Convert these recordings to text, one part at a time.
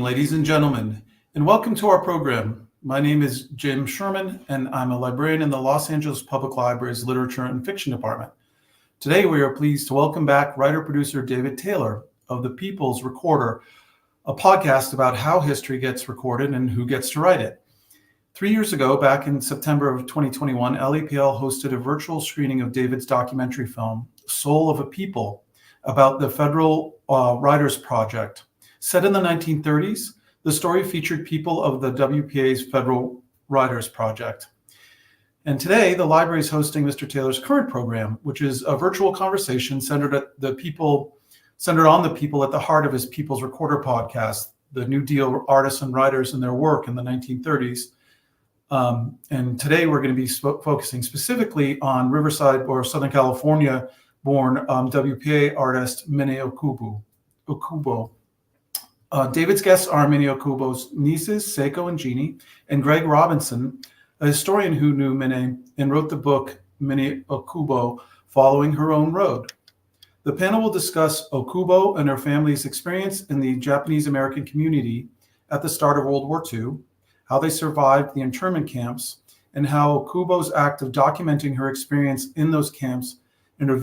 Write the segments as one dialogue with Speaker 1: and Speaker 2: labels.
Speaker 1: ladies and gentlemen, and welcome to our program. My name is Jim Sherman, and I'm a librarian in the Los Angeles Public Library's Literature and Fiction Department. Today, we are pleased to welcome back writer-producer David Taylor of The People's Recorder, a podcast about how history gets recorded and who gets to write it. 3 years ago, back in September of 2021, LAPL hosted a virtual screening of David's documentary film, Soul of a People, about the Federal Writers Project. Set in the 1930s, the story featured people of the WPA's Federal Writers Project. And today, the library is hosting Mr. Taylor's current program, which is a virtual conversation centered on the people at the heart of his People's Recorder podcast, the New Deal artists and writers and their work in the 1930s. And today, we're going to be focusing specifically on Riverside or Southern California-born WPA artist Miné Okubo. David's guests are Miné Okubo's nieces, Seiko and Jeannie, and Greg Robinson, a historian who knew Miné and wrote the book Miné Okubo, Following Her Own Road. The panel will discuss Okubo and her family's experience in the Japanese-American community at the start of World War II, how they survived the internment camps, and how Okubo's act of documenting her experience in those camps in her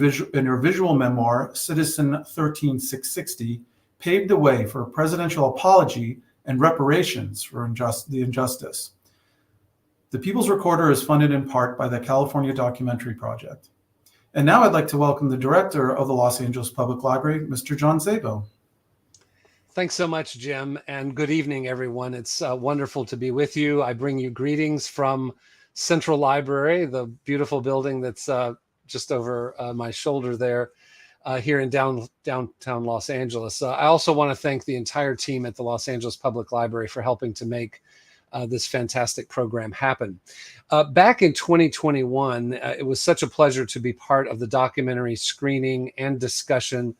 Speaker 1: visual memoir, Citizen 13660, paved the way for a presidential apology and reparations for the injustice. The People's Recorder is funded in part by the California Documentary Project. And now I'd like to welcome the director of the Los Angeles Public Library, Mr. John Szabo.
Speaker 2: Thanks so much, Jim, and good evening, everyone. It's wonderful to be with you. I bring you greetings from Central Library, the beautiful building that's just over my shoulder there. Here in downtown Los Angeles. I also want to thank the entire team at the Los Angeles Public Library for helping to make this fantastic program happen. Back in 2021, it was such a pleasure to be part of the documentary screening and discussion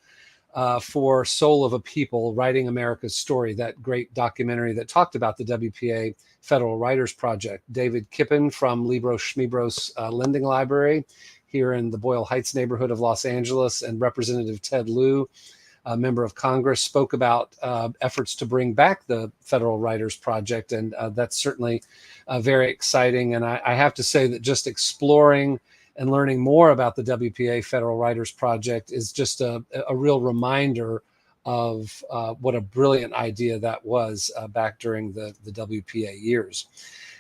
Speaker 2: for Soul of a People, Writing America's Story, that great documentary that talked about the WPA Federal Writers Project. David Kippen from Libros Schmibros Lending Library here in the Boyle Heights neighborhood of Los Angeles, and Representative Ted Lieu, a member of Congress, spoke about efforts to bring back the Federal Writers Project, and that's certainly very exciting. And I have to say that just exploring and learning more about the WPA Federal Writers Project is just a real reminder of what a brilliant idea that was back during the WPA years.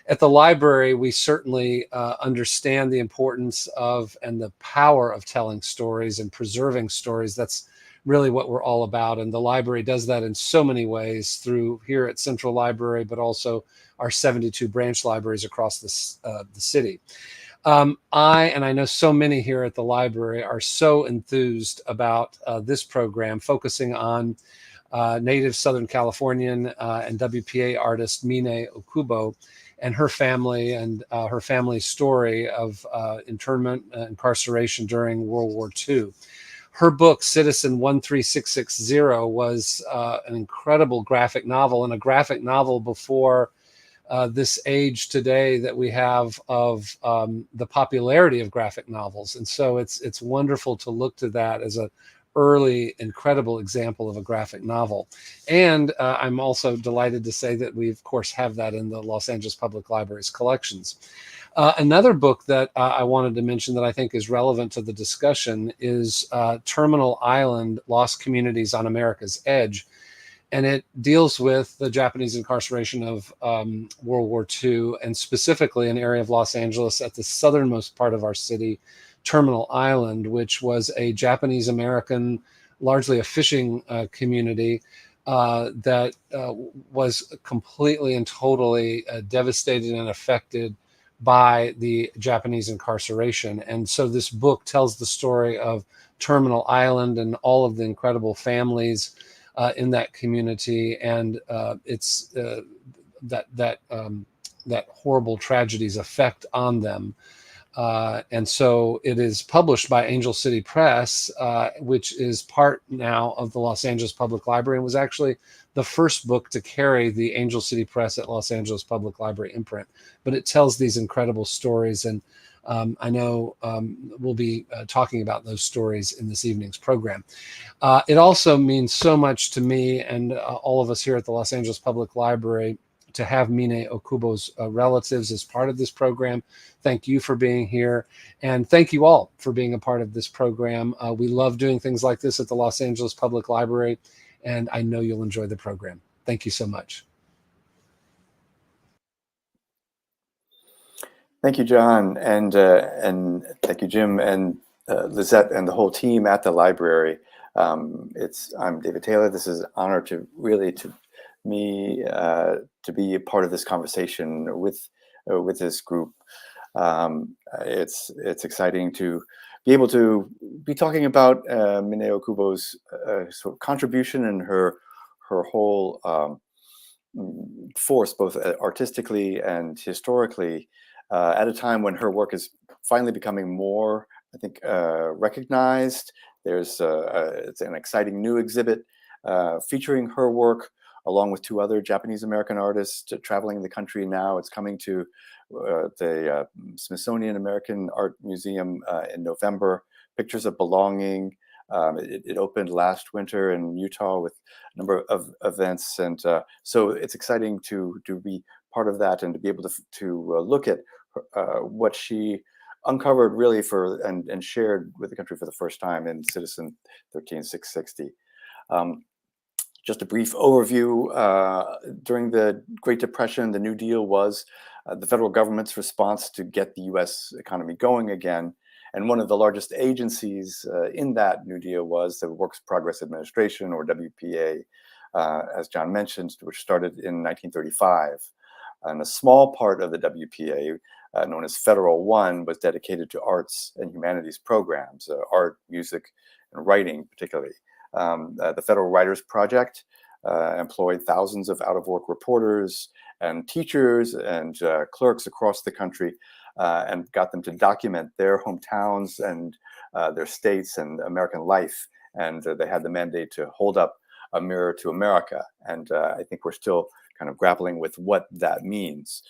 Speaker 2: At the library, we certainly understand the importance of and the power of telling stories and preserving stories. That's really what we're all about. And the library does that in so many ways through here at Central Library, but also our 72 branch libraries across the city. I know so many here at the library are so enthused about this program, focusing on native Southern Californian and WPA artist Miné Okubo and her family and her family's story of internment, incarceration during World War II. Her book, Citizen 13660, was an incredible graphic novel, and a graphic novel before this age today that we have of the popularity of graphic novels. And so it's wonderful to look to that as a early, incredible example of a graphic novel. And I'm also delighted to say that we, of course, have that in the Los Angeles Public Library's collections. Another book that I wanted to mention that I think is relevant to the discussion is Terminal Island, Lost Communities on America's Edge. And it deals with the Japanese incarceration of World War II, and specifically an area of Los Angeles at the southernmost part of our city, Terminal Island, which was a Japanese-American, largely a fishing community that was completely and totally devastated and affected by the Japanese incarceration. And so this book tells the story of Terminal Island and all of the incredible families in that community, and it's that horrible tragedy's effect on them. And so it is published by Angel City Press, which is part now of the Los Angeles Public Library, and was actually the first book to carry the Angel City Press at Los Angeles Public Library imprint. But it tells these incredible stories, and I know we'll be talking about those stories in this evening's program. It also means so much to me and all of us here at the Los Angeles Public Library to have Miné Okubo's relatives as part of this program. Thank you for being here. And thank you all for being a part of this program. We love doing things like this at the Los Angeles Public Library, and I know you'll enjoy the program. Thank you so much.
Speaker 3: Thank you, John, and thank you, Jim, and Lizette, and the whole team at the library. I'm David Taylor. This is an honor to me to be a part of this conversation with this group. It's exciting to be able to be talking about Miné Okubo's sort of contribution and her whole force, both artistically and historically, at a time when her work is finally becoming more, I think, recognized. There's it's an exciting new exhibit featuring her work along with two other Japanese American artists traveling the country now. It's coming to the Smithsonian American Art Museum in November. Pictures of Belonging. It opened last winter in Utah with a number of events, and so it's exciting to be part of that and to be able to look at what she uncovered really and shared with the country for the first time in Citizen 13660. Just a brief overview. During the Great Depression, the New Deal was the federal government's response to get the U.S. economy going again. And one of the largest agencies in that New Deal was the Works Progress Administration, or WPA, as John mentioned, which started in 1935. And a small part of the WPA, known as Federal One, was dedicated to arts and humanities programs, art, music, and writing particularly. The Federal Writers Project employed thousands of out-of-work reporters and teachers and clerks across the country and got them to document their hometowns and their states and American life. And they had the mandate to hold up a mirror to America. And I think we're still kind of grappling with what that means.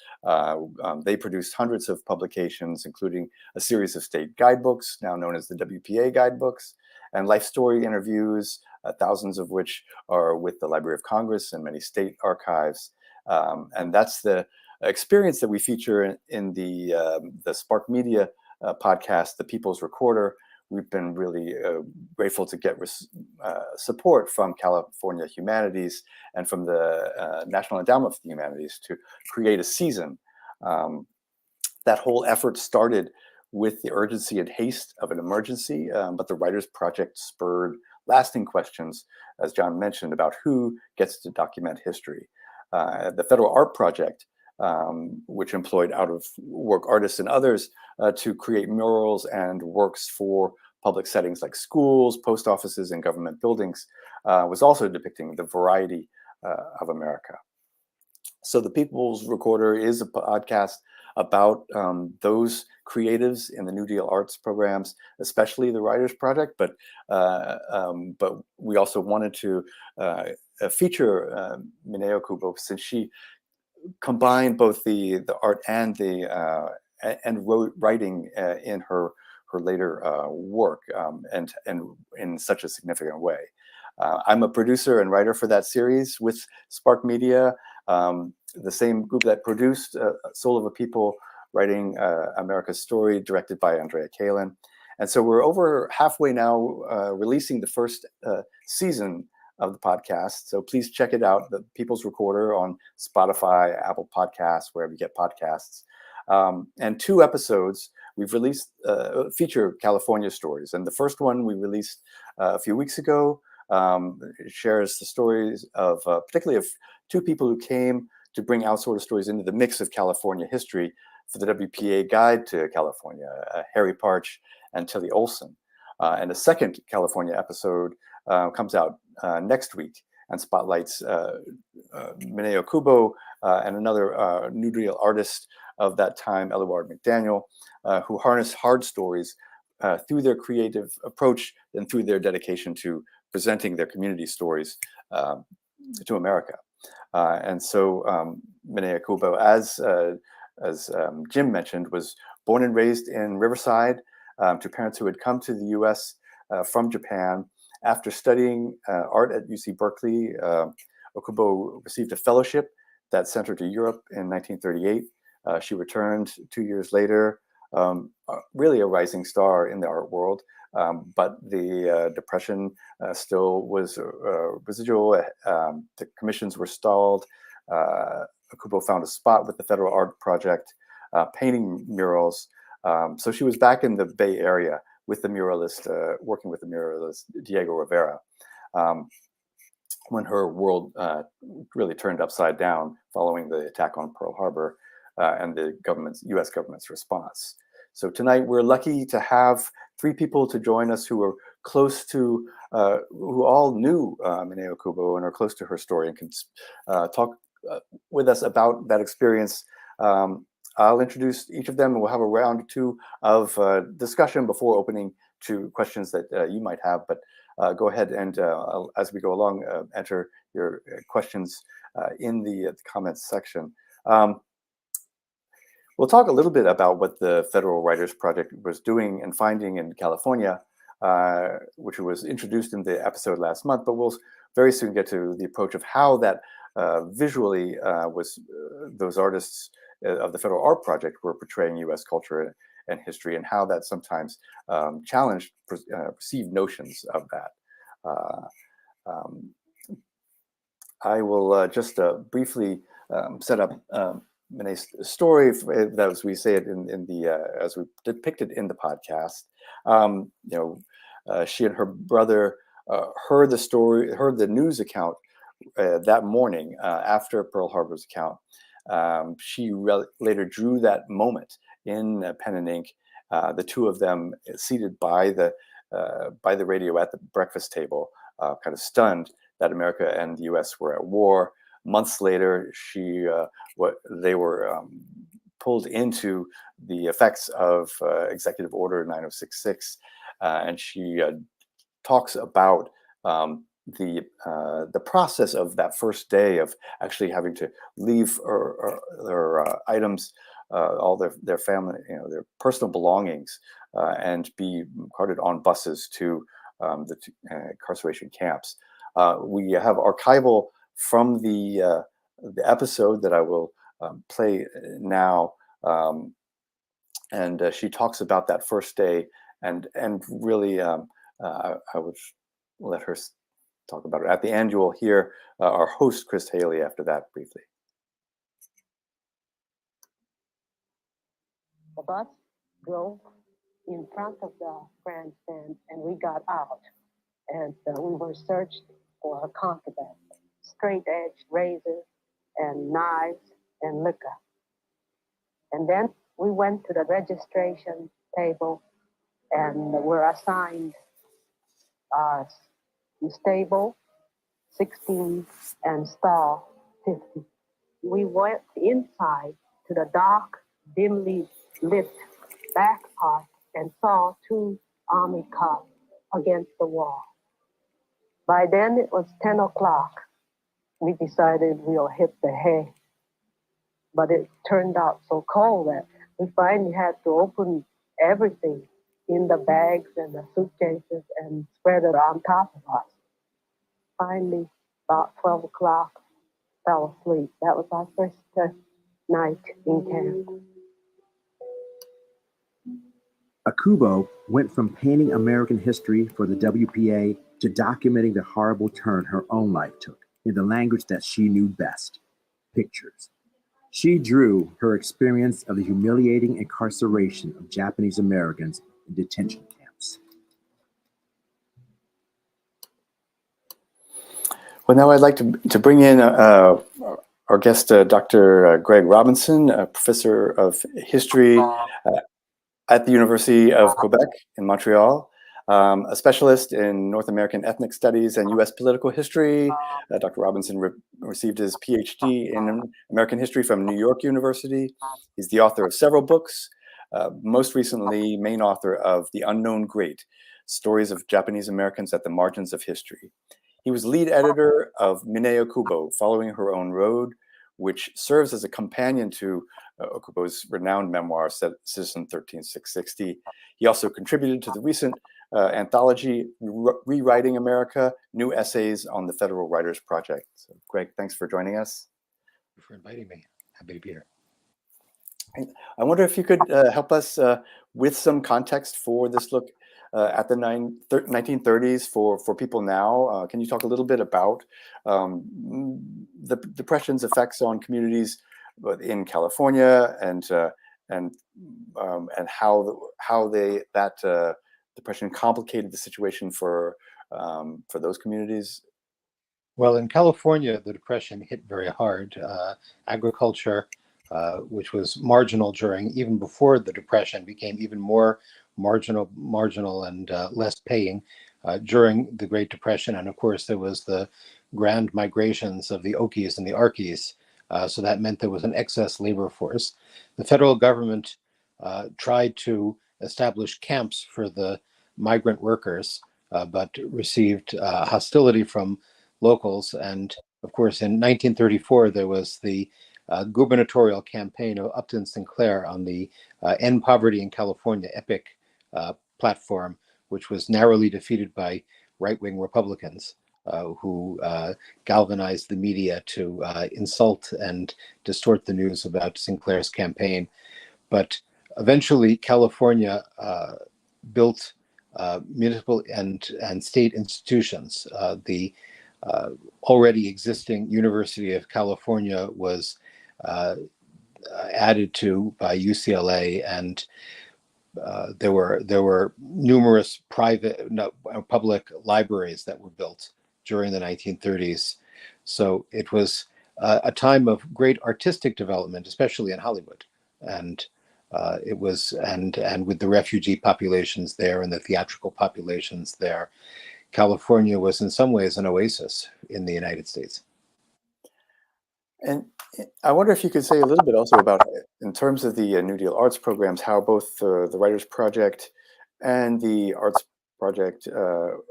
Speaker 3: They produced hundreds of publications, including a series of state guidebooks, now known as the WPA guidebooks, and life story interviews, thousands of which are with the Library of Congress and many state archives. And that's the experience that we feature in the Spark Media podcast, The People's Recorder. We've been really grateful to get support from California Humanities and from the National Endowment for the Humanities to create a season. That whole effort started with the urgency and haste of an emergency, but the Writers Project spurred lasting questions, as John mentioned, about who gets to document history. The Federal Art Project, which employed out-of-work artists and others to create murals and works for public settings like schools, post offices, and government buildings, was also depicting the variety of America. So the People's Recorder is a podcast about those creatives in the New Deal arts programs, especially the Writers Project. But we also wanted to feature Miné Okubo, since she combined both the art and writing in her later work, and in such a significant way. I'm a producer and writer for that series with Spark Media, the same group that produced Soul of a People, Writing America's Story, directed by Andrea Kalin. And so we're over halfway now, releasing the first season of the podcast. So please check it out, The People's Recorder, on Spotify, Apple Podcasts, wherever you get podcasts. And 2 episodes we've released feature California stories. And the first one we released a few weeks ago. It shares the stories of particularly of 2 people who came to bring outsourced stories into the mix of California history for the WPA Guide to California, Harry Parch and Tilly Olson. And a second California episode comes out next week and spotlights Miné Okubo and another New Deal artist of that time, Eluard McDaniel, who harnessed hard stories through their creative approach and through their dedication to presenting their community stories to America. And so Miné Okubo, as Jim mentioned, was born and raised in Riverside to parents who had come to the US from Japan. After studying art at UC Berkeley, Okubo received a fellowship that sent her to Europe in 1938. She returned 2 years later, really a rising star in the art world, but the Depression still was residual. The commissions were stalled. Okubo found a spot with the Federal Art Project, painting murals. So she was back in the Bay Area with the muralist, working with the muralist Diego Rivera, when her world really turned upside down following the attack on Pearl Harbor and the U.S. government's response. So tonight we're lucky to have 3 people to join us who are close to, who all knew Miné Okubo and are close to her story and can talk with us about that experience. I'll introduce each of them, and we'll have a round or 2 of discussion before opening to questions that you might have. But go ahead and, as we go along, enter your questions in the comments section. We'll talk a little bit about what the Federal Writers Project was doing and finding in California, which was introduced in the episode last month, but we'll very soon get to the approach of how that visually was those artists of the Federal Art Project were portraying U.S. culture and history, and how that sometimes challenged perceived notions of that. I will just briefly set up Miné's story, as we say it in the as we depicted in the podcast. She and her brother heard the news account that morning after Pearl Harbor's account. She later drew that moment in pen and ink. The 2 of them seated by the radio at the breakfast table, kind of stunned that America and the U.S. were at war. Months later, they were pulled into the effects of Executive Order 9066, and she talks about the process of that first day of actually having to leave their items, all their family, their personal belongings, and be carted on buses to the incarceration camps. We have archival from the episode that I will play now, and she talks about that first day, and really I would let her talk about it. At the end, you will hear our host, Chris Haley, after that briefly.
Speaker 4: The bus drove in front of the grandstand, and we got out, and we were searched for contraband, straight-edge razors and knives and liquor. And then we went to the registration table and were assigned stable 16 and stall 50. We went inside to the dark, dimly lit back part and saw 2 army cops against the wall. By then it was 10 o'clock. We decided we'll hit the hay. But it turned out so cold that we finally had to open everything in the bags and the suitcases and spread it on top of us. Finally, about 12 o'clock, fell asleep. That was our first night in camp.
Speaker 5: Okubo went from painting American history for the WPA to documenting the horrible turn her own life took in the language that she knew best, pictures. She drew her experience of the humiliating incarceration of Japanese Americans in detention camps.
Speaker 3: Well, now I'd like to bring in our guest, Dr. Greg Robinson, a professor of history at the University of Quebec in Montreal, a specialist in North American ethnic studies and U.S. political history. Dr. Robinson received his PhD in American history from New York University. He's the author of several books, most recently main author of The Unknown Great, Stories of Japanese Americans at the Margins of History. He was lead editor of Miné Okubo, Following Her Own Road, which serves as a companion to Okubo's renowned memoir, Citizen 13660. He also contributed to the recent anthology, Rewriting America, New Essays on the Federal Writers Project. So, Greg, thanks for joining us.
Speaker 6: Thank you for inviting me. Happy to be here.
Speaker 3: I wonder if you could help us with some context for this look at the 1930s for people now. Can you talk a little bit about the Depression's effects on communities in California and how that Depression complicated the situation for those communities?
Speaker 6: Well, in California, the Depression hit very hard. Agriculture, which was marginal even before the Depression, became even more marginal and less paying during the Great Depression. And of course, there was the grand migrations of the Okies and the Arkies. So that meant there was an excess labor force. The federal government tried to establish camps for the migrant workers, but received hostility from locals. And of course, in 1934, there was the gubernatorial campaign of Upton Sinclair on the End Poverty in California EPIC platform, which was narrowly defeated by right-wing Republicans who galvanized the media to insult and distort the news about Sinclair's campaign. But eventually, California built municipal and state institutions. The already existing University of California was added to by UCLA, and there were numerous public libraries that were built during the 1930s. So it was a time of great artistic development, especially in Hollywood, and it was and with the refugee populations there and the theatrical populations there, California was in some ways an oasis in the United States.
Speaker 3: And I wonder if you could say a little bit also about, in terms of the New Deal arts programs, how both the Writers Project and the Arts Project, Federal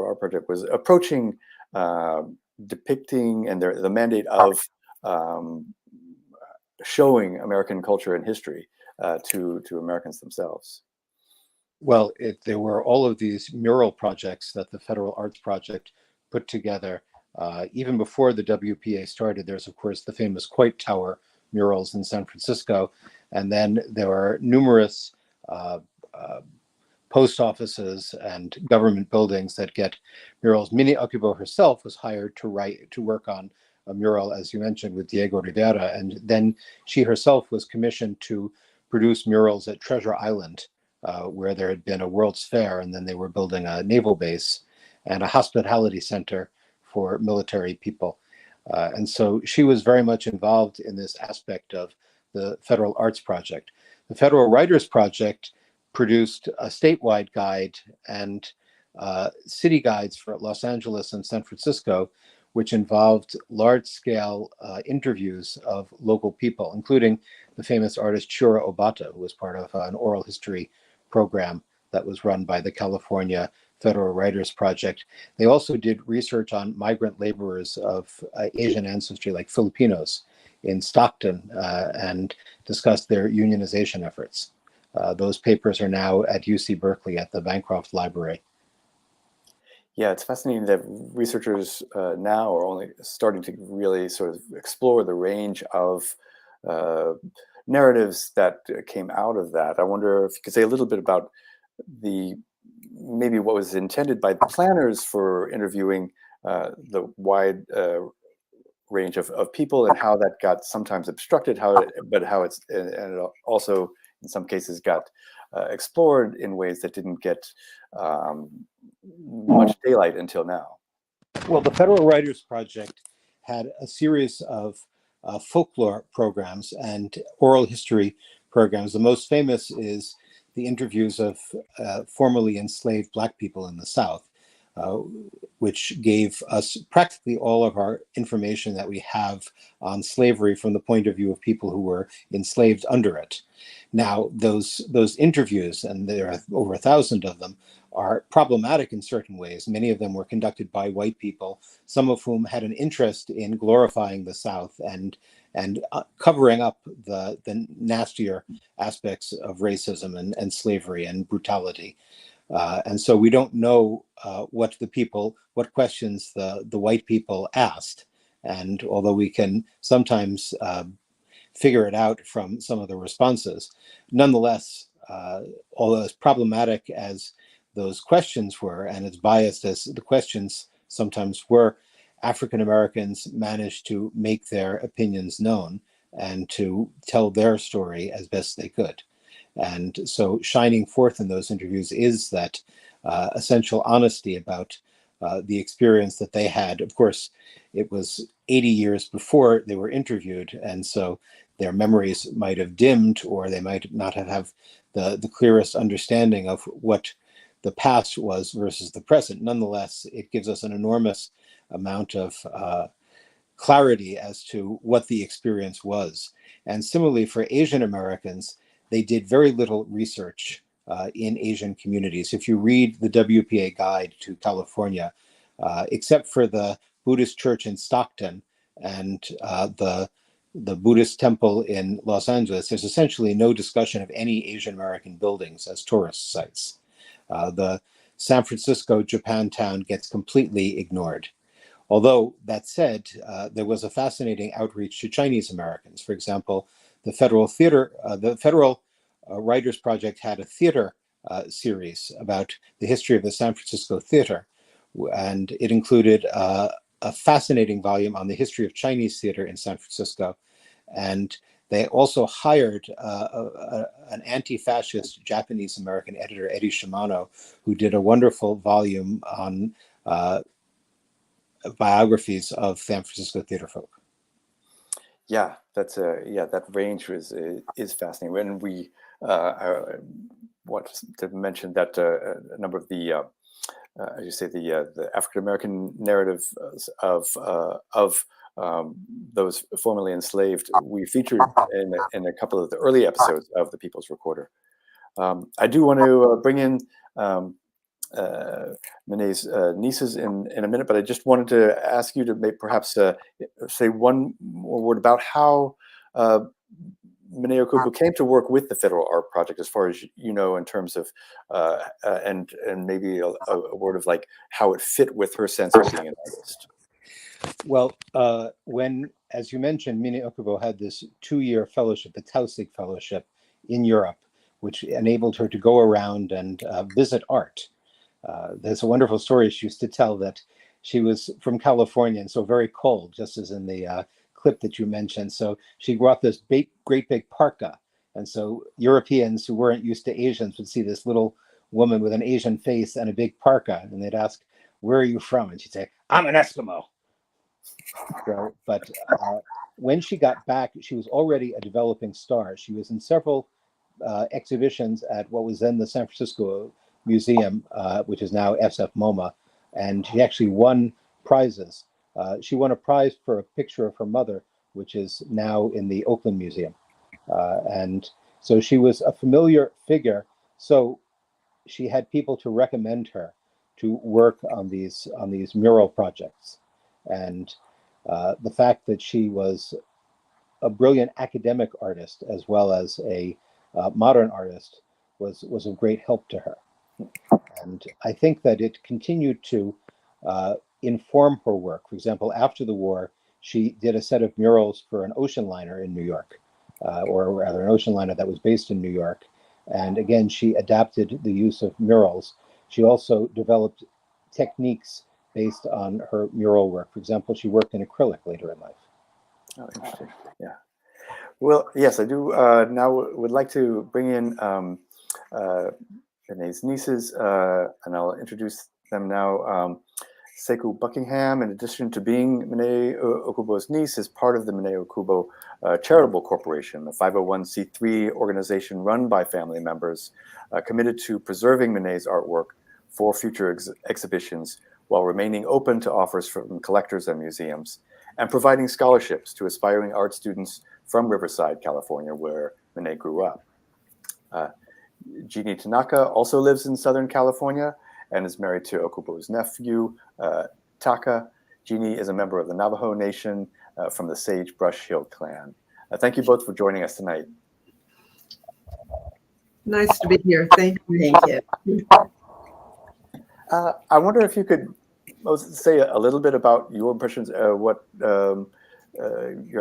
Speaker 3: Art Project, was approaching depicting and the mandate of showing American culture and history to Americans themselves.
Speaker 6: Well, there were all of these mural projects that the Federal Arts Project put together. Even before the WPA started, there's, of course, the famous Coit Tower murals in San Francisco. And then there are numerous post offices and government buildings that get murals. Miné Okubo herself was hired to work on a mural, as you mentioned, with Diego Rivera. And then she herself was commissioned to produce murals at Treasure Island, where there had been a World's Fair, and then they were building a naval base and a hospitality center for military people. And so she was very much involved in this aspect of the Federal Arts Project. The Federal Writers Project produced a statewide guide and city guides for Los Angeles and San Francisco, which involved large-scale interviews of local people, including the famous artist Chura Obata, who was part of an oral history program that was run by the California Federal Writers Project. They also did research on migrant laborers of Asian ancestry, like Filipinos, in Stockton, and discussed their unionization efforts. Those papers are now at UC Berkeley at the Bancroft Library.
Speaker 3: Yeah, it's fascinating that researchers now are only starting to really sort of explore the range of narratives that came out of that. I wonder if you could say a little bit about maybe what was intended by the planners for interviewing the wide range of people, and how that got sometimes obstructed, but how it's and it also in some cases got explored in ways that didn't get much daylight until now.
Speaker 6: Well, the Federal Writers Project had a series of folklore programs and oral history programs. The most famous is the interviews of formerly enslaved Black people in the South. which gave us practically all of our information that we have on slavery from the point of view of people who were enslaved under it. Now, those interviews, and there are over 1,000 of them, are problematic in certain ways. Many of them were conducted by white people, some of whom had an interest in glorifying the South and covering up the nastier aspects of racism and slavery and brutality. And so we don't know what questions the white people asked. And although we can sometimes figure it out from some of the responses, nonetheless, although as problematic as those questions were, and as biased as the questions sometimes were, African Americans managed to make their opinions known and to tell their story as best they could. And so shining forth in those interviews is that essential honesty about the experience that they had. Of course, it was 80 years before they were interviewed, and so their memories might have dimmed, or they might not have the clearest understanding of what the past was versus the present. Nonetheless, it gives us an enormous amount of clarity as to what the experience was. And similarly for Asian Americans, they did very little research in Asian communities. If you read the WPA guide to California, except for the Buddhist church in Stockton and the Buddhist temple in Los Angeles, there's essentially no discussion of any Asian American buildings as tourist sites. The San Francisco Japantown gets completely ignored. Although that said, there was a fascinating outreach to Chinese Americans. For example, the Federal Theater, the Federal Writers Project had a theater series about the history of the San Francisco theater, and it included a fascinating volume on the history of Chinese theater in San Francisco. And they also hired an anti-fascist Japanese American editor, Eddie Shimano, who did a wonderful volume on biographies of San Francisco theater folk.
Speaker 3: Yeah, that range is fascinating. When we want to mention that a number of the as you say, the African American narrative of those formerly enslaved, we featured in a couple of the early episodes of the People's Recorder. I do want to bring in Miné's nieces in a minute, but I just wanted to ask you to perhaps say one more word about how Miné Okubo came to work with the Federal Art Project, as far as you know, in terms of and maybe a word of like how it fit with her sense of being an artist.
Speaker 6: Well, when, as you mentioned, Miné Okubo had this 2-year fellowship, the Tausig Fellowship in Europe, which enabled her to go around and visit art. There's a wonderful story she used to tell that she was from California, and so very cold, just as in the clip that you mentioned. So she brought this great big parka. And so Europeans who weren't used to Asians would see this little woman with an Asian face and a big parka, and they'd ask, "Where are you from?" And she'd say, "I'm an Eskimo." So, but when she got back, she was already a developing star. She was in several exhibitions at what was then the San Francisco Museum, which is now SF MoMA, and she actually won prizes. She won a prize for a picture of her mother, which is now in the Oakland Museum. And so she was a familiar figure. So she had people to recommend her to work on these mural projects. And the fact that she was a brilliant academic artist as well as a modern artist was of great help to her. And I think that it continued to inform her work. For example, after the war, she did a set of murals for an ocean liner in New York, or rather an ocean liner that was based in New York. And again, she adapted the use of murals. She also developed techniques based on her mural work. For example, she worked in acrylic later in life.
Speaker 3: Oh, interesting. Yeah. Well, yes, I do. Now would like to bring in Miné's nieces, and I'll introduce them now. Sekou Buckingham, in addition to being Miné Okubo's niece, is part of the Miné Okubo Charitable Corporation, a 501c3 organization run by family members committed to preserving Miné's artwork for future exhibitions while remaining open to offers from collectors and museums, and providing scholarships to aspiring art students from Riverside, California, where Miné grew up. Jeannie Tanaka also lives in Southern California and is married to Okubo's nephew, Taka. Jeannie is a member of the Navajo Nation from the Sagebrush Hill clan. Thank you both for joining us tonight.
Speaker 7: Nice to be here. Thank you.
Speaker 8: Thank you.
Speaker 3: I wonder if you could say a little bit about your impressions, what your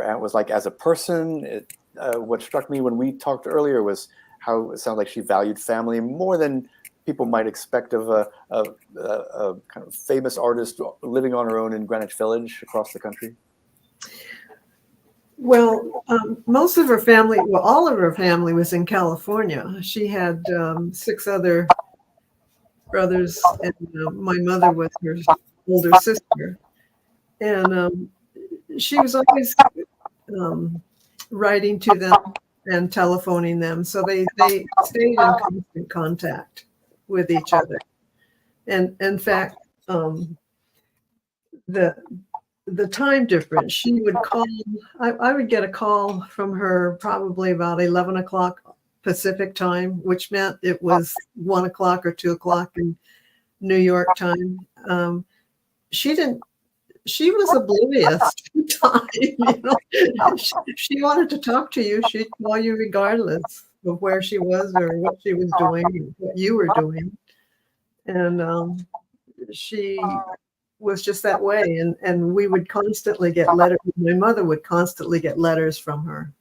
Speaker 3: aunt was like as a person. What struck me when we talked earlier was how it sounded like she valued family more than people might expect of a kind of famous artist living on her own in Greenwich Village across the country.
Speaker 7: Well, most of her family, well, all of her family was in California. She had 6 other brothers, and my mother was her older sister. And she was always writing to them and telephoning them. So they stayed in constant contact with each other. And in fact, the time difference, she would call, I would get a call from her probably about 11 o'clock Pacific time, which meant it was 1 o'clock or 2 o'clock in New York time. She was oblivious to time, you know. She wanted to talk to you. She'd call you regardless of where she was or what she was doing, or what you were doing. And she was just that way. And we would constantly get letters. My mother would constantly get letters from her.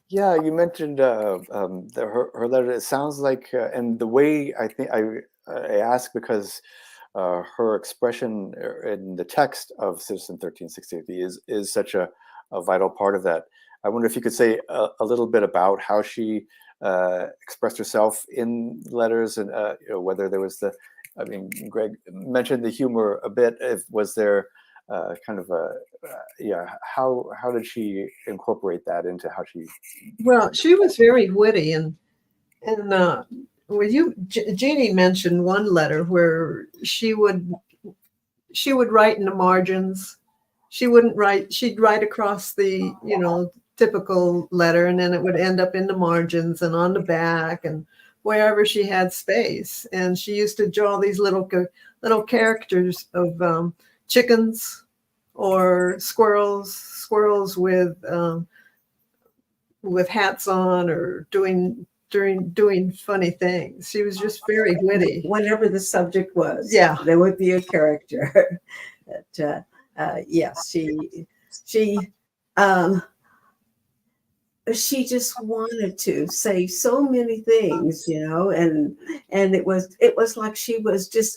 Speaker 3: Yeah, you mentioned her letter. It sounds like, and the way I think I ask because her expression in the text of Citizen 1360 is such a vital part of that. I wonder if you could say a little bit about how she expressed herself in letters, and you know, whether there was I mean, Greg mentioned the humor a bit. Was there kind of how did she incorporate that into how she?
Speaker 7: Well, she was very witty, and Jeannie mentioned one letter where she would write in the margins. She wouldn't write. She'd write across the typical letter, and then it would end up in the margins and on the back and wherever she had space. And she used to draw these little characters of chickens or squirrels with hats on or doing funny things. She was just very witty.
Speaker 8: Whatever the subject was,
Speaker 7: yeah,
Speaker 8: there would be a character. But, yes, she just wanted to say so many things, and it was like she was just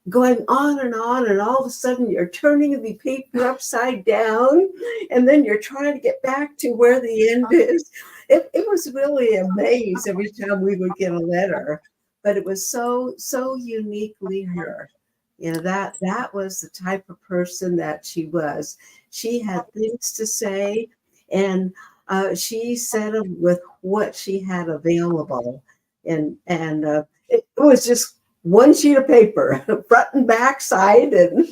Speaker 8: going on, and all of a sudden you're turning the paper upside down, and then you're trying to get back to where the end is. It was really a maze every time we would get a letter, but it was so uniquely her. That was the type of person that she was. She had things to say, and she said them with what she had available, and it was just one sheet of paper, front and back side, and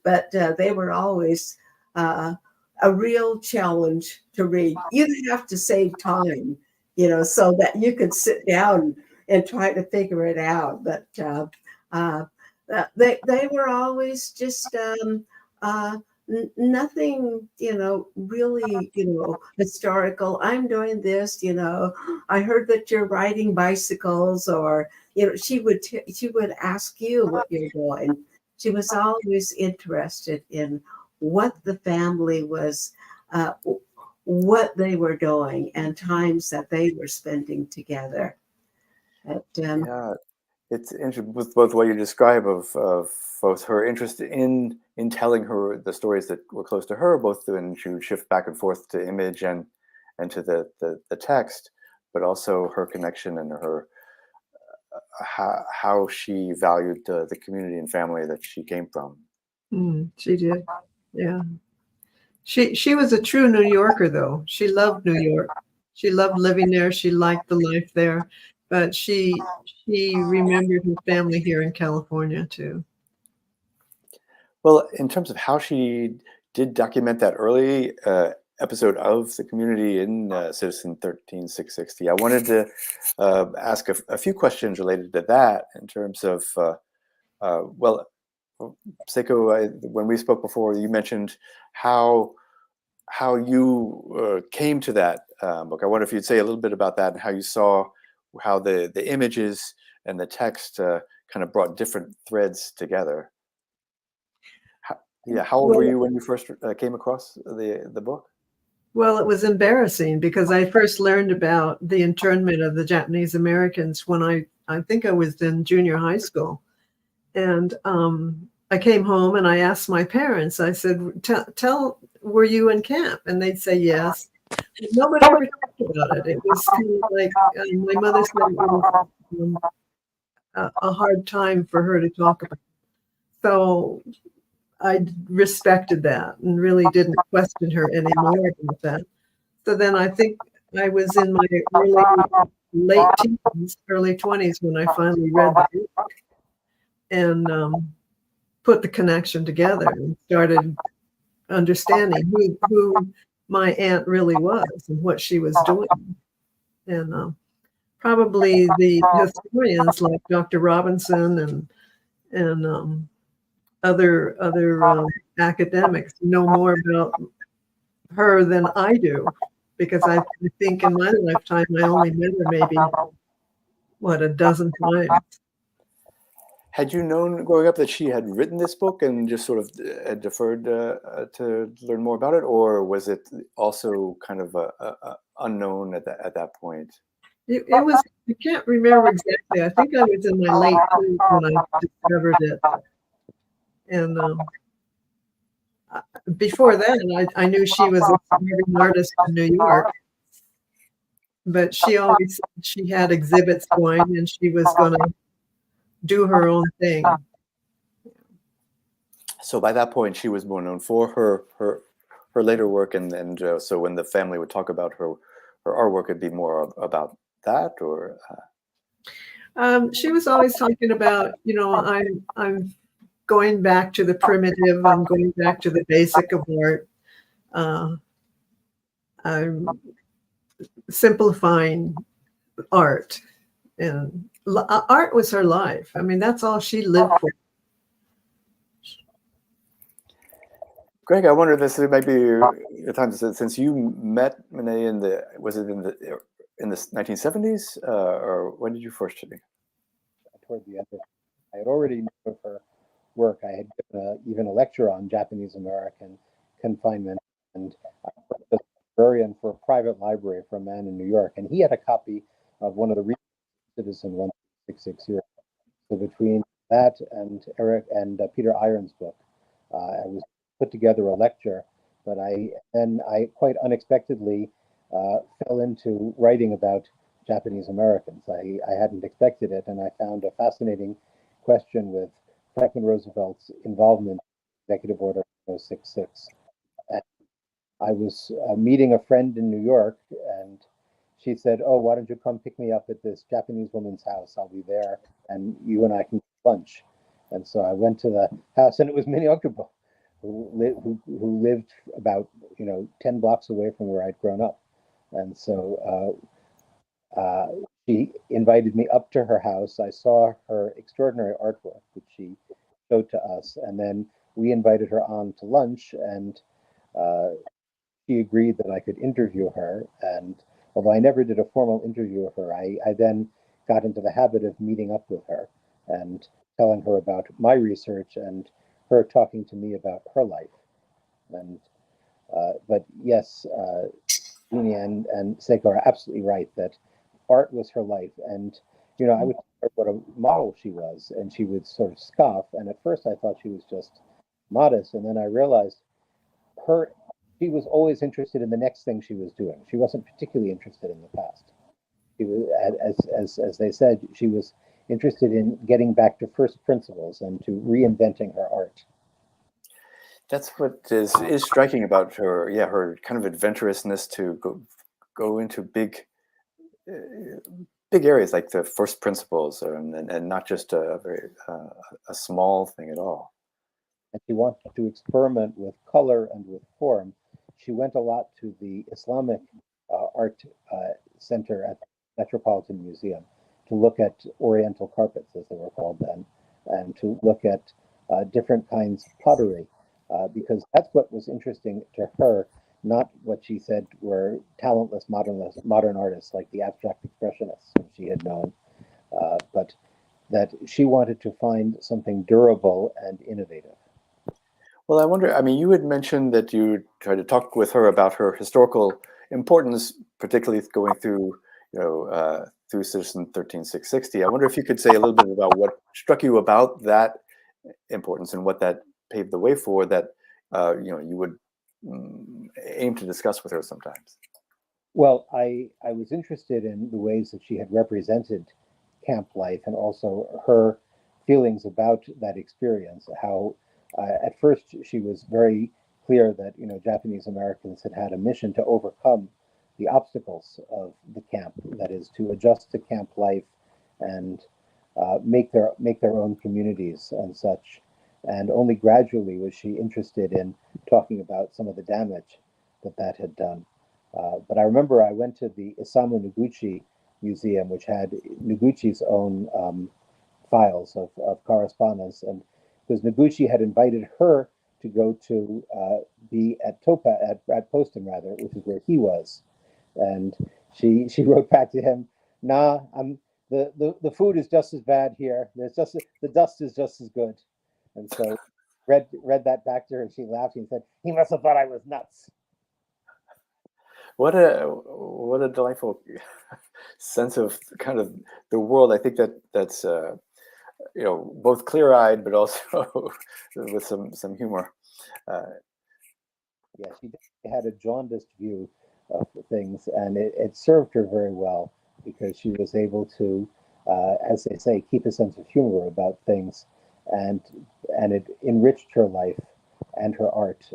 Speaker 8: but they were always a real challenge to read. You'd have to save time, so that you could sit down and try to figure it out. But they were always just nothing, really, historical. I'm doing this, I heard that you're riding bicycles, or, she would ask you what you're doing. She was always interested in what the family was, what they were doing, and times that they were spending together. But,
Speaker 3: yeah, it's interesting with both what you describe of both her interest in telling her the stories that were close to her, both when she would shift back and forth to image and to the text, but also her connection and her how she valued the community and family that she came from.
Speaker 7: She did, yeah. She was a true New Yorker, though. She loved New York. She loved living there. She liked the life there. but she remembered her family here in California too.
Speaker 3: Well, in terms of how she did document that early episode of the community in Citizen 13660, I wanted to ask a few questions related to that in terms of, well, Seiko, when we spoke before, you mentioned how you came to that book. I wonder if you'd say a little bit about that and how you saw how the images and the text kind of brought different threads together. How old were you when you first came across the book?
Speaker 7: Well, it was embarrassing because I first learned about the internment of the Japanese Americans when I think I was in junior high school. And I came home and I asked my parents, I said, tell, were you in camp? And they'd say yes. Nobody ever talked about it. It was kind of like, my mother said it was a hard time for her to talk about. So I respected that and really didn't question her anymore about that. So then I think I was in my late teens, early 20s when I finally read the book and put the connection together and started understanding who my aunt really was and what she was doing. And probably the historians like Dr. Robinson and other academics know more about her than I do, because I think in my lifetime I only met her maybe a dozen times.
Speaker 3: Had you known growing up that she had written this book and just sort of deferred to learn more about it, or was it also kind of unknown at that point?
Speaker 7: It was, I can't remember exactly. I think I was in my late 20s when I discovered it. And before then, I knew she was a starving artist in New York. But she always said she had exhibits going and she was going to do her own thing.
Speaker 3: So by that point, she was more known for her later work, and so when the family would talk about her artwork, it'd be more about that, or.
Speaker 7: She was always talking about, I'm going back to the primitive. I'm going back to the basic of art. I'm simplifying art, and art was her life. I mean, that's all she lived for.
Speaker 3: Greg, I wonder, this might be your time, since you met Miné in the 1970s, or when did you first meet?
Speaker 6: Toward the end of, I had already known of her work. I had given even a lecture on Japanese American confinement, and I was a librarian for a private library for a man in New York, and he had a copy of one of the Citizen 13660. So between that and Eric and Peter Iron's book, I was put together a lecture, but I quite unexpectedly fell into writing about Japanese Americans. I hadn't expected it, and I found a fascinating question with Franklin Roosevelt's involvement in Executive Order 066. And I was meeting a friend in New York, and she said, "Oh, why don't you come pick me up at this Japanese woman's house? I'll be there, and you and I can lunch." And so I went to the house, and it was Miné Okubo, who lived about 10 blocks away from where I'd grown up. And so she invited me up to her house. I saw her extraordinary artwork, which she showed to us, and then we invited her on to lunch, and she agreed that I could interview her. And although I never did a formal interview of her, I then got into the habit of meeting up with her and telling her about my research and her talking to me about her life. And but yes, Miné and Seiko are absolutely right that art was her life. And I would tell her what a model she was, and she would sort of scoff. And at first I thought she was just modest, and then I realized she was always interested in the next thing she was doing. She wasn't particularly interested in the past. She was, as they said, she was interested in getting back to first principles and to reinventing her art.
Speaker 3: That's what is striking about her. Yeah, her kind of adventurousness to go into big big areas like the first principles, and not just a very a small thing at all.
Speaker 6: And she wanted to experiment with color and with form. She went a lot to the Islamic art center at the Metropolitan Museum to look at Oriental carpets, as they were called then, and to look at different kinds of pottery, because that's what was interesting to her, not what she said were talentless modern artists like the abstract expressionists whom she had known, but that she wanted to find something durable and innovative.
Speaker 3: Well, I wonder, I mean, you had mentioned that you tried to talk with her about her historical importance, particularly going through, through Citizen 13660. I wonder if you could say a little bit about what struck you about that importance and what that paved the way for that, you would aim to discuss with her sometimes.
Speaker 6: Well, I was interested in the ways that she had represented camp life and also her feelings about that experience, how at first she was very clear that Japanese Americans had had a mission to overcome the obstacles of the camp, that is to adjust to camp life and make their own communities and such. And only gradually was she interested in talking about some of the damage that had done. But I remember I went to the Isamu Noguchi Museum, which had Noguchi's own files of correspondence, and because Noguchi had invited her to go to be at Poston rather, which is where he was, and she wrote back to him, "Nah, the food is just as bad here. The dust is just as good," and so read that back to her, and she laughed and said, "He must have thought I was nuts."
Speaker 3: What a delightful sense of kind of the world. I think that's both clear-eyed but also with some humor.
Speaker 6: Yeah, she had a jaundiced view of things, and it served her very well because she was able to, as they say, keep a sense of humor about things, and it enriched her life and her art.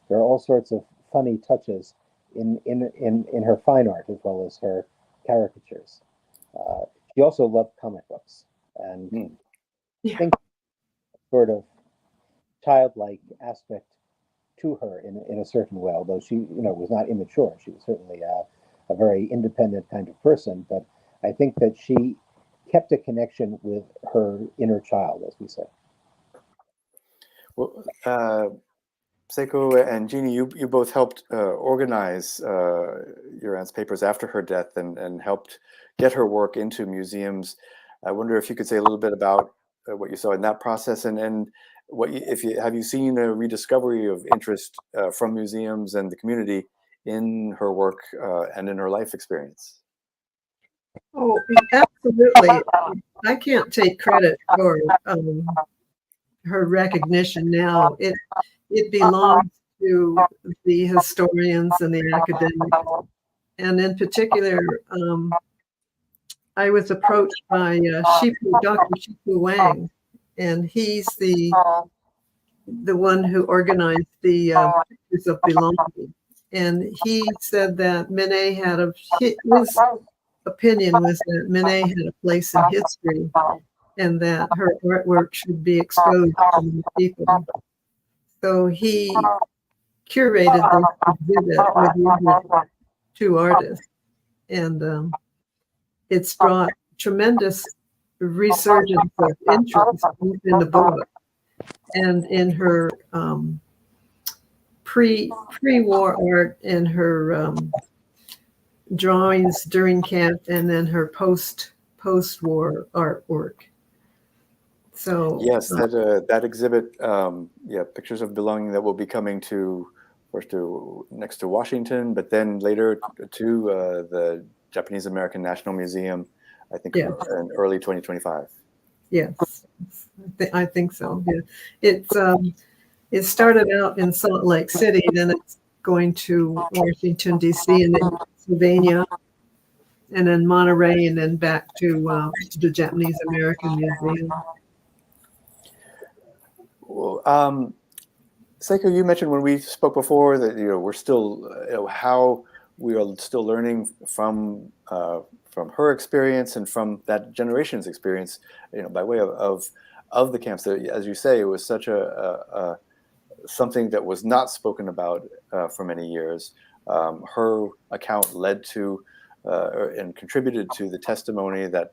Speaker 6: There are all sorts of funny touches in her fine art as well as her caricatures. She also loved comic books, and I think sort of childlike aspect to her in a certain way, although she was not immature. She was certainly a very independent kind of person, but I think that she kept a connection with her inner child, as we say.
Speaker 3: Well, Seiko and Jeannie, you both helped organize your aunt's papers after her death and helped get her work into museums. I wonder if you could say a little bit about what you saw in that process, and have you seen a rediscovery of interest from museums and the community in her work and in her life experience?
Speaker 7: Oh, absolutely. I can't take credit for her recognition now. It belongs to the historians and the academics. And in particular, I was approached by Dr. Shifu Wang, and he's the one who organized the Pictures of Belonging. And he said that Miné his opinion was that Miné had a place in history and that her artwork should be exposed to more people. So he curated this exhibit with two artists, and it's brought tremendous resurgence of interest in the book and in her pre-war art and her drawings during camp, and then her post-war artwork. So
Speaker 3: yes, that exhibit, Pictures of Belonging, that will be coming next to Washington, but then later to the Japanese American National Museum, I think, in early 2025.
Speaker 7: Yes, I think so. Yeah. It started out in Salt Lake City, then it's going to Washington, D.C., and then Pennsylvania, and then Monterey, and then back to the Japanese American Museum.
Speaker 3: Well, Seiko, you mentioned when we spoke before that we're still how we are still learning from her experience and from that generation's experience, by way of the camps. As you say, it was such a something that was not spoken about for many years. Her account led to and contributed to the testimony that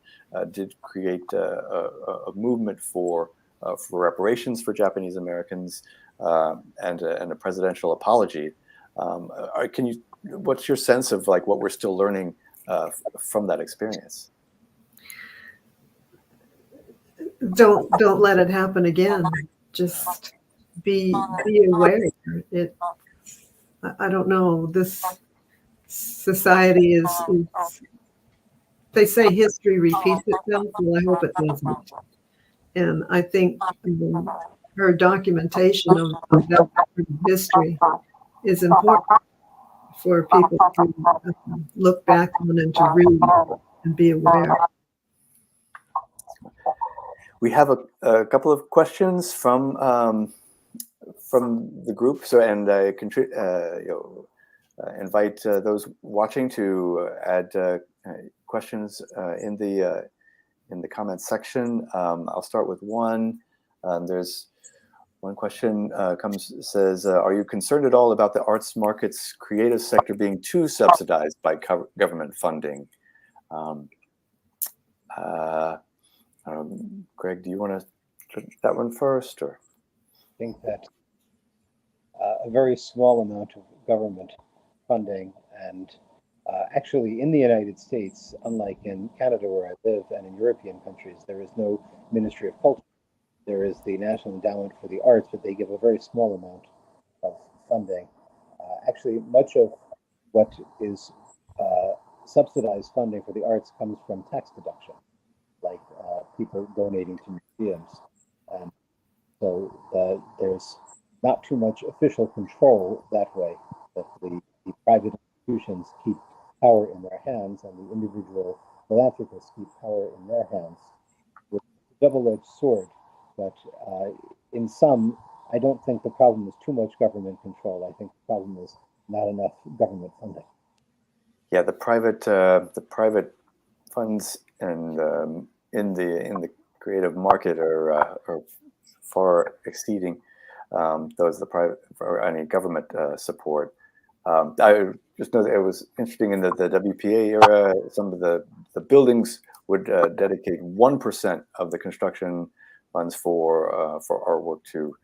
Speaker 3: did create a movement for reparations for Japanese Americans and a presidential apology. What's your sense of what we're still learning from that experience?
Speaker 7: Don't let it happen again. Just be aware. I don't know. This society is they say history repeats itself. Well, I hope it doesn't. And I think her documentation of that history is important for people to look back on and to read and be aware.
Speaker 3: We have a couple of questions from the group, and I invite those watching to add questions in the comments section. I'll start with one. There's one question says, are you concerned at all about the arts market's creative sector being too subsidized by government funding? Greg, do you want to take that one first? Or
Speaker 6: I think that a very small amount of government funding, and actually in the United States, unlike in Canada where I live and in European countries, there is no Ministry of Culture. There is the National Endowment for the Arts, but they give a very small amount of funding. Actually, much of what is subsidized funding for the arts comes from tax deduction, like people donating to museums. So there's not too much official control that way, that the private institutions keep power in their hands and the individual philanthropists keep power in their hands. It's a double-edged sword, but in sum, I don't think the problem is too much government control. I think the problem is not enough government funding.
Speaker 3: Yeah, the private funds and in the creative market are far exceeding those the private or any government support. I just know that it was interesting in the WPA era. Some of the buildings would dedicate 1% of the construction funds for artwork to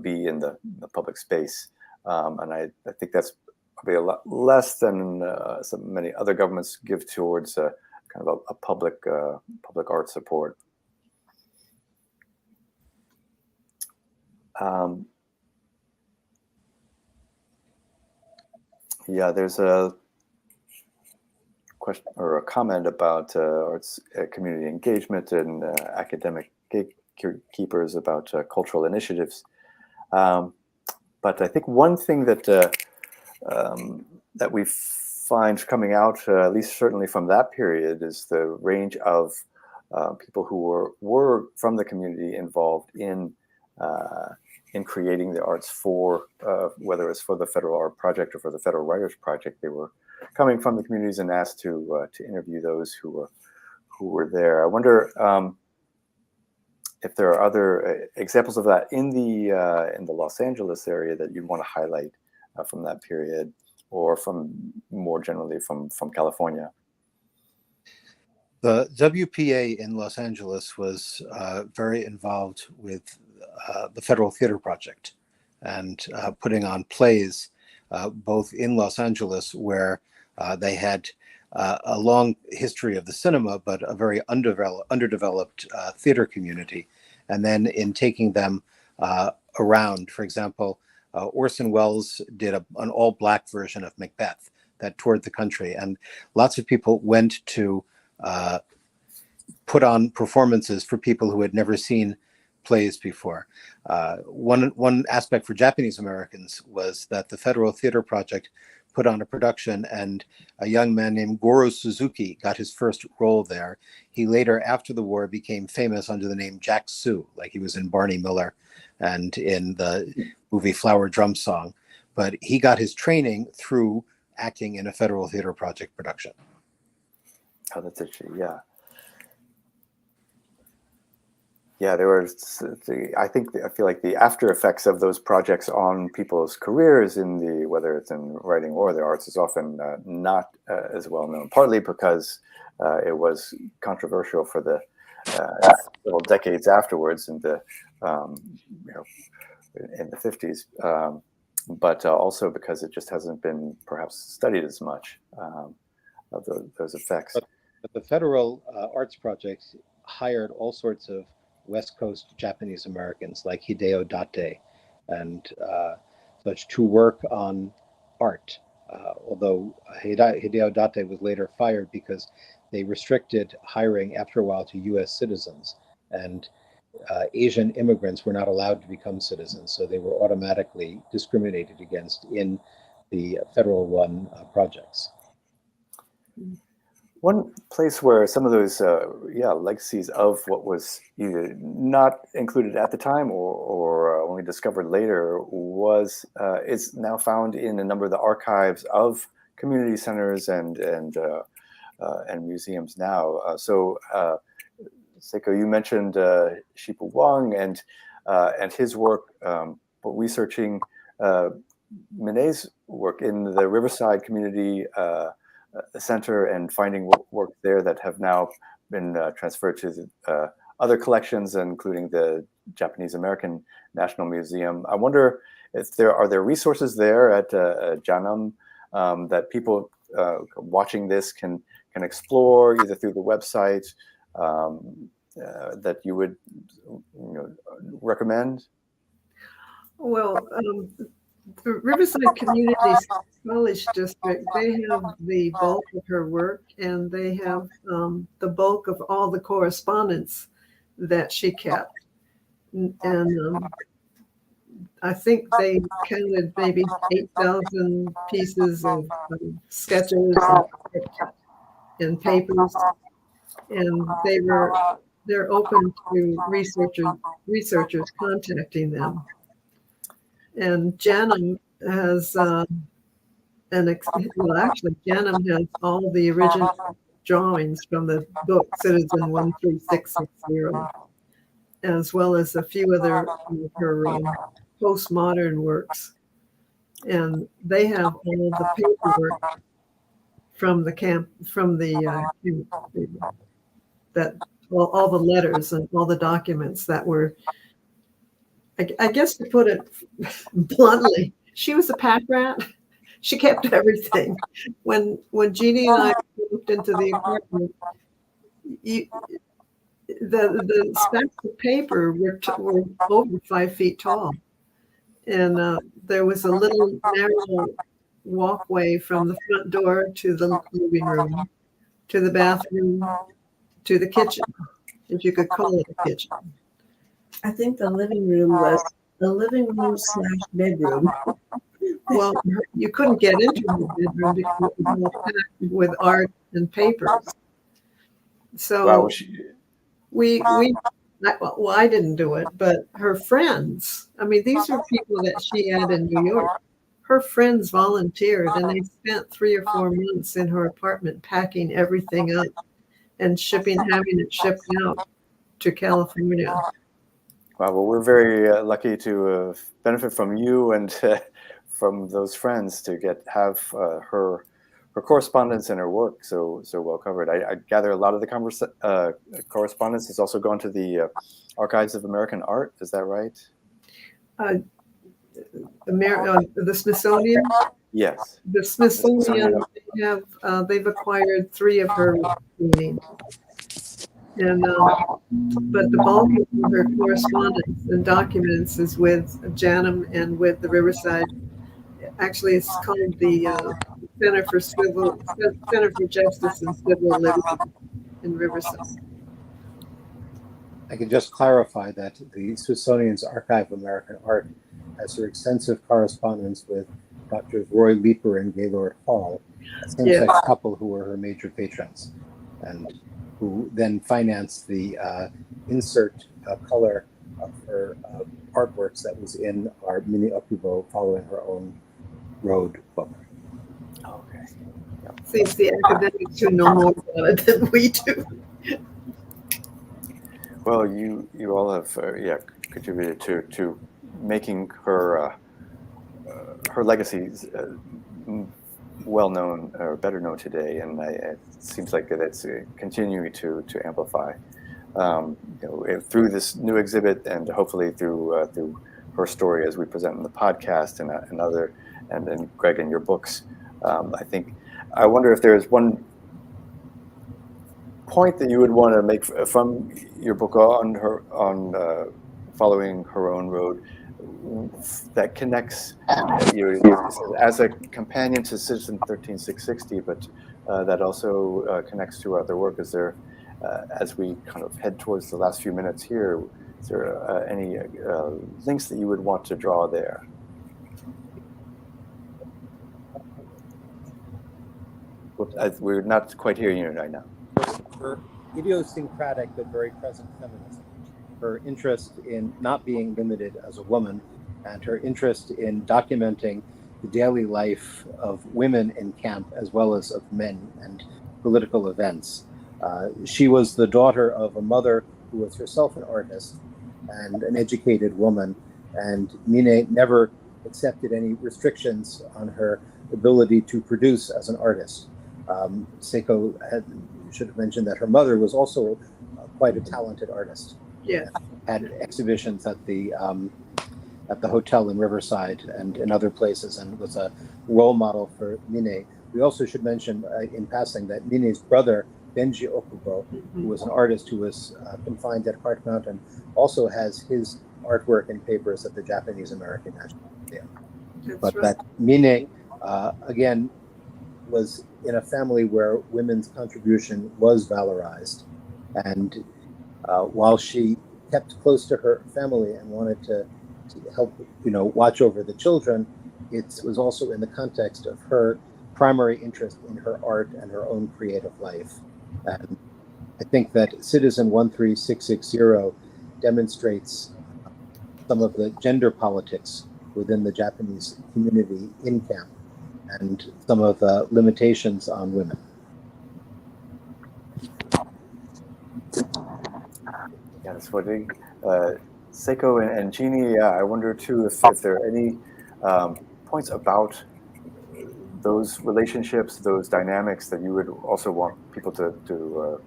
Speaker 3: be in the public space, and I think that's probably a lot less than many other governments give towards kind of a public art support. Yeah, there's a question or a comment about arts community engagement and academic gatekeepers about cultural initiatives. But I think one thing that that we find coming out, at least certainly from that period, is the range of people who were from the community involved in creating the arts for whether it's for the Federal Art Project or for the Federal Writers Project. They were coming from the communities and asked to interview those who were there. I wonder if there are other examples of that in the Los Angeles area that you'd want to highlight from that period, or from more generally from California.
Speaker 6: The WPA in Los Angeles was very involved with the Federal Theater Project and putting on plays both in Los Angeles, where they had a long history of the cinema, but a very underdeveloped theater community. And then in taking them around, for example, Orson Welles did an all-black version of Macbeth that toured the country, and lots of people went to put on performances for people who had never seen plays before. One aspect for Japanese Americans was that the Federal Theater Project put on a production, and a young man named Goro Suzuki got his first role there. He later, after the war, became famous under the name Jack Sue, like he was in Barney Miller and in the movie Flower Drum Song. But he got his training through acting in a Federal Theater Project production.
Speaker 3: Oh, that's interesting. Yeah. Yeah, there were. I feel like the after effects of those projects on people's careers whether it's in writing or the arts is often not as well known. Partly because it was controversial for the several decades afterwards in the in the 50s, but also because it just hasn't been perhaps studied as much of those effects.
Speaker 6: But the federal arts projects hired all sorts of West Coast Japanese Americans like Hideo Date and such to work on art. Although Hideo Date was later fired because they restricted hiring after a while to U.S. citizens, and Asian immigrants were not allowed to become citizens, so they were automatically discriminated against in the federal-run projects.
Speaker 3: One place where some of those legacies of what was either not included at the time or only discovered later is now found in a number of the archives of community centers and museums now. Seiko, you mentioned Shipu Wang and his work, researching Miné's work in the Riverside Community Center and finding work there that have now been transferred to other collections, including the Japanese American National Museum. I wonder if there are resources there at Janam that people watching this can explore either through the website that you would recommend.
Speaker 7: Well, the Riverside Community College District, they have the bulk of her work, and they have the bulk of all the correspondence that she kept. And I think they counted maybe 8,000 pieces of sketches and papers, and they're open to researchers contacting them. And Janam has Janam has all the original drawings from the book Citizen 13660, as well as a few other of her postmodern works. And they have all of the paperwork from the all the letters and all the documents that were, I guess to put it bluntly, she was a pack rat. She kept everything. When Jeannie and I moved into the apartment, the stacks of paper were over 5 feet tall, and there was a little narrow walkway from the front door to the living room, to the bathroom, to the kitchen, if you could call it a kitchen.
Speaker 8: I think the living room was the living room / bedroom.
Speaker 7: Well, you couldn't get into the bedroom because it was all packed with art and papers. So I didn't do it, but her friends, I mean, these are people that she had in New York. Her friends volunteered, and they spent 3 or 4 months in her apartment packing everything up and having it shipped out to California.
Speaker 3: Wow, well, we're very lucky to benefit from you and from those friends to have her correspondence and her work so well covered. I gather a lot of the correspondence has also gone to the Archives of American Art. Is that right?
Speaker 7: The Smithsonian.
Speaker 3: Yes.
Speaker 7: The Smithsonian, they've acquired 3 of her paintings. And but the bulk of her correspondence and documents is with Janam and with the Riverside. Actually, it's called the Center for Justice and Civil Liberty in Riverside.
Speaker 6: I can just clarify that the Smithsonian's Archive of American Art has her extensive correspondence with Drs. Roy Leeper and Gaylord Hall, a same-sex couple who were her major patrons, and who then financed the insert color of her artworks that was in our Miné Okubo Following Her Own Road book.
Speaker 3: Okay.
Speaker 7: Seems the academics who know more about it than we do.
Speaker 3: Well, you all have contributed to making her her legacy well known or better known today, and it seems like that's continuing to amplify. Through this new exhibit, and hopefully through her story as we present in the podcast and other, and then Greg in your books. I wonder if there's one point that you would want to make from your book on following her own road that connects you as a companion to Citizen 13660, but that also connects to other work. Is there, as we kind of head towards the last few minutes here, is there any links that you would want to draw there? We're not quite hearing you right now.
Speaker 6: Her idiosyncratic but very present feminism, her interest in not being limited as a woman, and her interest in documenting the daily life of women in camp as well as of men and political events. She was the daughter of a mother who was herself an artist and an educated woman, and Miné never accepted any restrictions on her ability to produce as an artist. Seiko should have mentioned that her mother was also quite a talented artist.
Speaker 7: Yeah.
Speaker 6: Had exhibitions at the hotel in Riverside and in other places, and was a role model for Miné. We also should mention in passing that Miné's brother, Miné Okubo, who was an artist who was confined at Heart Mountain, also has his artwork and papers at the Japanese American National Museum. But
Speaker 7: right.
Speaker 6: that Miné, again, was in a family where women's contribution was valorized. And while she kept close to her family and wanted to help, watch over the children, it was also in the context of her primary interest in her art and her own creative life. And I think that Citizen 13660 demonstrates some of the gender politics within the Japanese community in camp and some of the limitations on women.
Speaker 3: Yeah, that's what Seiko and Jeannie, I wonder too if there are any points about those relationships, those dynamics that you would also want people to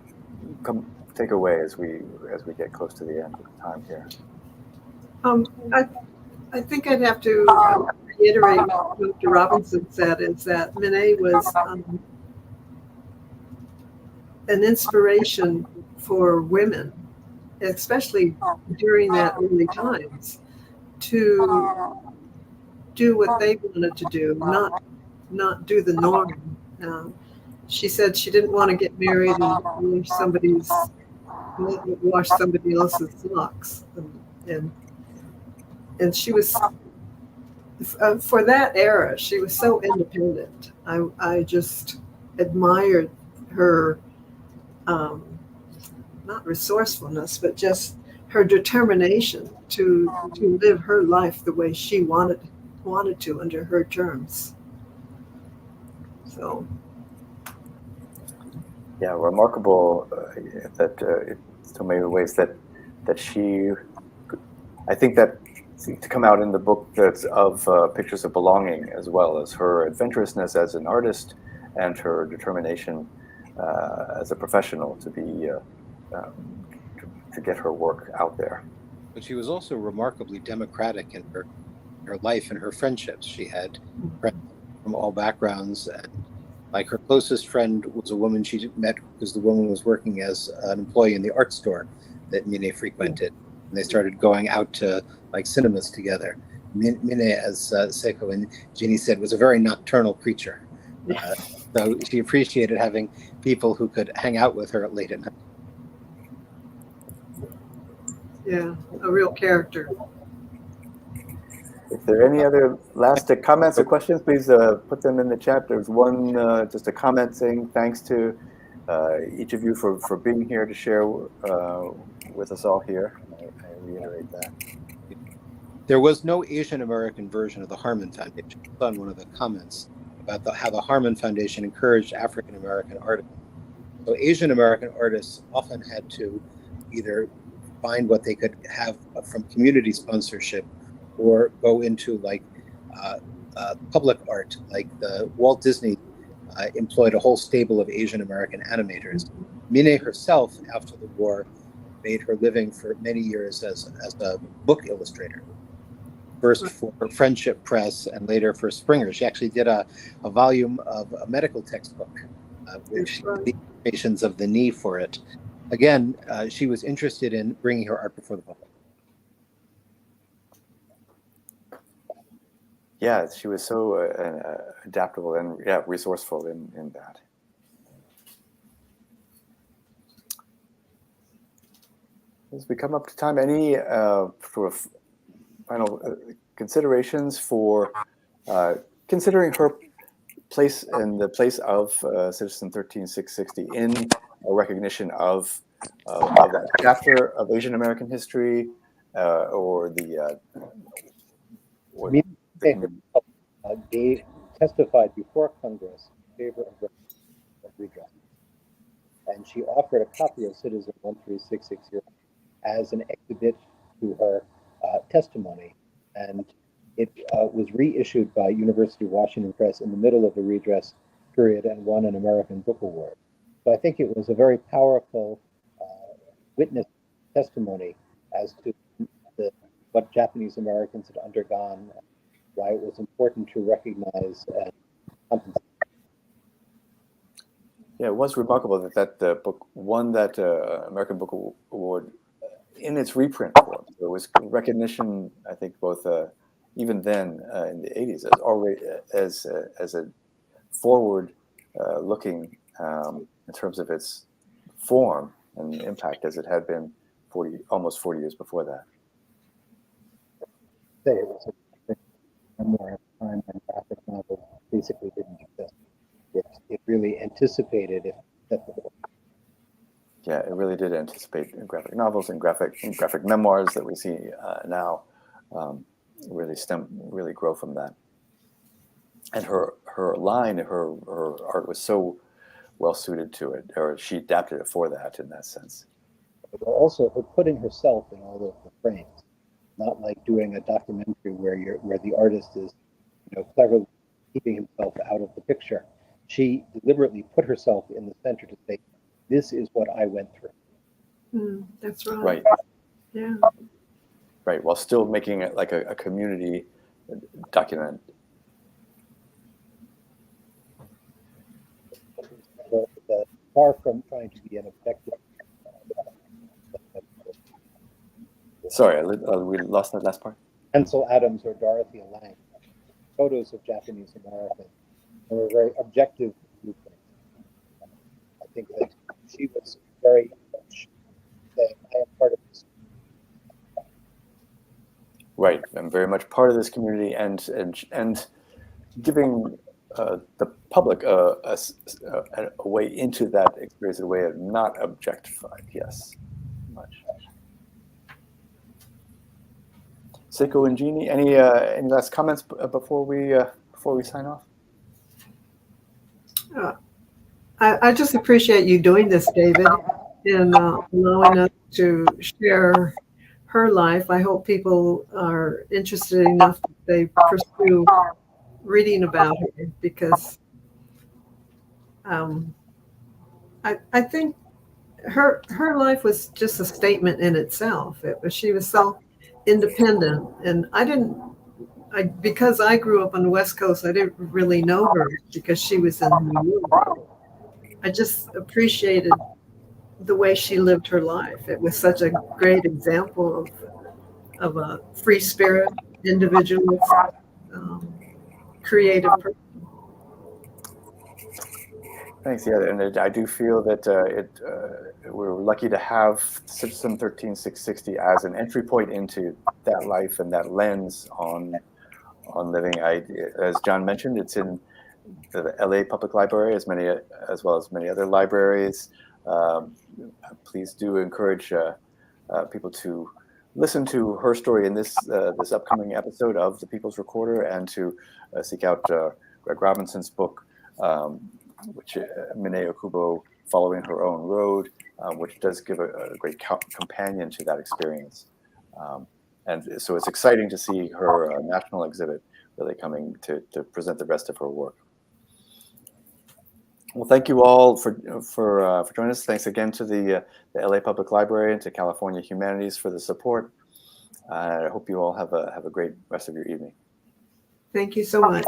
Speaker 3: come take away as we get close to the end of the time here.
Speaker 7: I think I'd have to reiterate what Dr. Robinson said, is that Miné was an inspiration for women, especially during that early times, to do what they wanted to do, not do the norm. She said she didn't want to get married and wash somebody else's socks, and she was for that era. She was so independent. I just admired her, not resourcefulness, but just her determination to live her life the way she wanted to under her terms. So.
Speaker 3: Yeah, remarkable that in so many ways that she, I think that to come out in the book that's of pictures of belonging, as well as her adventurousness as an artist and her determination as a professional to be to get her work out there.
Speaker 6: But she was also remarkably democratic in her life and her friendships. She had friends from all backgrounds, and like her closest friend was a woman she met because the woman was working as an employee in the art store that Miné frequented. And they started going out to like cinemas together. Miné, as Seiko and Jeannie said, was a very nocturnal creature. So she appreciated having people who could hang out with her late at night.
Speaker 7: Yeah, a real character.
Speaker 3: If there are any other last comments or questions, please put them in the chat. There's one, just a comment saying thanks to each of you for being here to share with us all here. I reiterate that.
Speaker 6: There was no Asian American version of the Harmon Foundation. On one of the comments, about how the Harman Foundation encouraged African American artists. So Asian American artists often had to either find what they could have from community sponsorship, or go into like public art. Like the Walt Disney employed a whole stable of Asian American animators. Miné herself, after the war, made her living for many years as a book illustrator. First for Friendship Press and later for Springer. She actually did a volume of a medical textbook, which the implications of the knee for it. Again, she was interested in bringing her art before the public.
Speaker 3: Yeah, she was so adaptable and resourceful in that. As we come up to time, any sort of final considerations for considering her place and the place of Citizen 13660 in a recognition of that chapter of Asian American history, or the
Speaker 6: testified before Congress in favor of redress, and she offered a copy of Citizen 13660 as an exhibit to her testimony, and it was reissued by University of Washington Press in the middle of the redress period and won an American Book Award. So I think it was a very powerful witness testimony as to what Japanese Americans had undergone, why it was important to recognize and compensate.
Speaker 3: Yeah, it was remarkable that the book won that American Book Award in its reprint form. There was recognition, I think, both even then in the 80s as already as a forward looking in terms of its form and impact as it had been almost 40 years before that.
Speaker 6: It was a memoir at the time when graphic novels basically didn't exist. It really anticipated it.
Speaker 3: Yeah, it really did anticipate graphic novels and graphic memoirs that we see now. Really grow from that. And her line, her art was so well suited to it, or she adapted it for that in that sense.
Speaker 6: But also her putting herself in all of the frames, not like doing a documentary where the artist is, cleverly keeping himself out of the picture. She deliberately put herself in the center to say, "This is what I went through."
Speaker 7: That's right.
Speaker 3: Right.
Speaker 7: Yeah.
Speaker 3: Right, while still making it like a community document.
Speaker 6: Far from trying to be an objective.
Speaker 3: Sorry, we lost that last part.
Speaker 6: Ansel Adams or Dorothea Lange, photos of Japanese Americans, were very objective viewpoints. I think that she was very much saying, "I am part of this."
Speaker 3: Right, I'm very much part of this community, and giving the public a way into that experience, a way of not objectified. Yes, much. Seiko and Jeannie, any last comments before we sign off?
Speaker 7: I just appreciate you doing this, David, and allowing us to share her life. I hope people are interested enough that they pursue reading about her, because I think her life was just a statement in itself. She was so independent, and because I grew up on the West Coast, I didn't really know her because she was in New York. I just appreciated the way she lived her life. It was such a great example of a free spirit, individual, creative person.
Speaker 3: Thanks. Yeah, and I do feel that we're lucky to have Citizen 13660 as an entry point into that life and that lens on living. As John mentioned, it's in the LA Public Library, as well as many other libraries. Please do encourage people to listen to her story in this upcoming episode of The People's Recorder, and to seek out Greg Robinson's book, which Miné Okubo, Following Her Own Road, which does give a great companion to that experience. And so it's exciting to see her national exhibit really coming to present the rest of her work. Well, thank you all for joining us. Thanks again to the LA Public Library and to California Humanities for the support. I hope you all have a great rest of your evening.
Speaker 7: Thank you so much.